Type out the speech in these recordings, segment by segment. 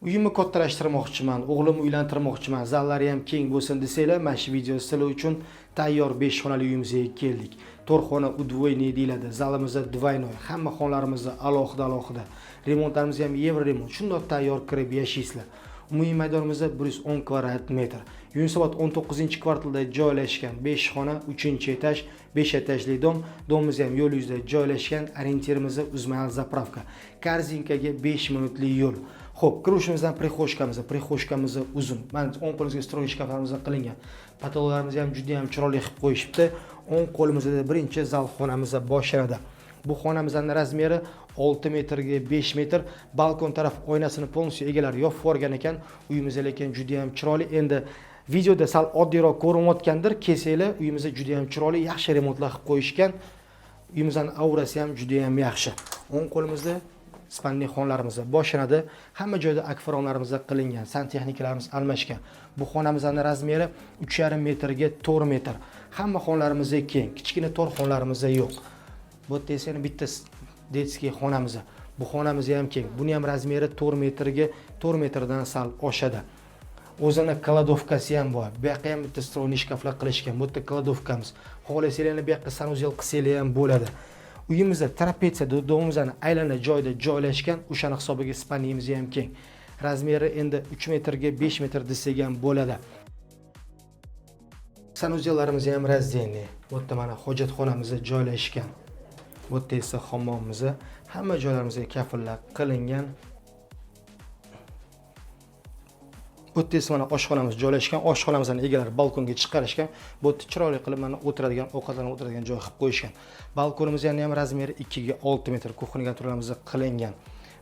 Uyimni kattalashtirmoqchiman, o'g'limni uylantirmoqchiman, zallari ham keng bo'lsin desanglar, mana shu video sizlar uchun tayyor 5 xonali uyimizga keldik. 4 xona udvoyniy deyiladi. Zalimiz двойной, hamma xonalarimiz alohida. Remontlarimiz ham yevro remont. Shundoq tayyor kirib yashaysizlar. Umumiy maydonimiz 110 kvadrat metr. Yunusobod 19-kvartalda joylashgan 5 xona, 3-etaj, 5 etajli dom. Domimiz ham yo'l yuzida joylashgan, orientirimiz Uzmayl zapravka. Korzinkaga 5 minutli yo'l. Xo'p, kirishimizdan prixoshkamiz uzun. Mana o'ng qo'limizga stroy shkaflarimiz qilingan. Patologlarimiz ham juda ham chiroyli qilib qo'yishibdi. O'ng qo'limizda birinchi zal xonamiz boshlanadi. Bu xonamizning razmeri 6 metrga 5 metr, balkon taraf oynasini polностью egalari yopib yuborgan ekan. Uyimiz lekin juda ham chiroyli. Endi videoda sal oddiyroq ko'rinayotgandir, kelsanglar uyimizda juda ham chiroyli, yaxshi remontlar qilib qo'yishgan. Uyimizning aurasi ham juda ham yaxshi. O'ng qo'limizda spanli xonlarimiz boshlanadi. Hamma joyda akvaronlarimiz qilingan, santexnikalarimiz almashgan. Bu xonamizning razmeri 3,5 metrga 4 metr. Hamma xonlarimiz keng, kichkina tor xonlarimiz yo'q. Bu esa bitta detskiy xonamiz. Bu xonamiz ham keng. Buni ham razmeri 4 metrga 4 metrdan sal oshadi. O'zini kladovkasi ham bor. Bu yoqqa ham bitta stroyniy shkaflar qilishgan. Bu yerda kladovkamiz. Xohlasanglar bu yoqqa sanuzel qilsanglar ham bo'ladi. Uyimizda trapetsiya domimizning aylana joyda joylashgan, o'shani hisobiga spaniyimiz ham keng. Razmeri endi 3 metrga 5 metr desak ham bo'ladi. Sanuzellarimiz ham razdeniy. Bu yerda mana hojatxonamiz joylashgan. Bu yerda esa hammomimiz, hamma joylarimizga kafillar qilingan. Bu yerda esa mana oshxonamiz joylashgan. Oshxonamizning egalari balkonga chiqarishgan. Bu yerda chiroyli qilib mana o'tiradigan, ovqatlanib o'tiradigan joy qilib qo'yishgan. Balkonimiz ham razmeri 2 ga 6 metr, kuxniga turlarimiz qilingan.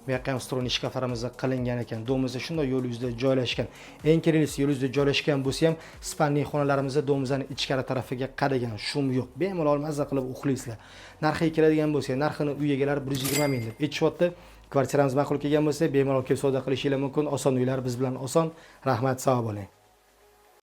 Bu yoqqa ham stroyniy shkaflarimiz qilingan ekan. Domimizda shunday yo'l yuzida joylashgan. Eng kerakli yo'l yuzida joylashgan bo'lsa ham, spanli xonalarimiz domimizning ichkari tarafiga qaragan, shum yo'q. Bemalol mazza qilib uxlaysizlar. Narxiga keladigan bo'lsa, narxini uy egalari 120 ming deb aytishyapti. Kvartiramiz ma'qul kelgan bo'lsa, bemalol kelib savdo qilishingiz mumkin. Oson uylar biz bilan oson. Rahmat, sog' bo'ling.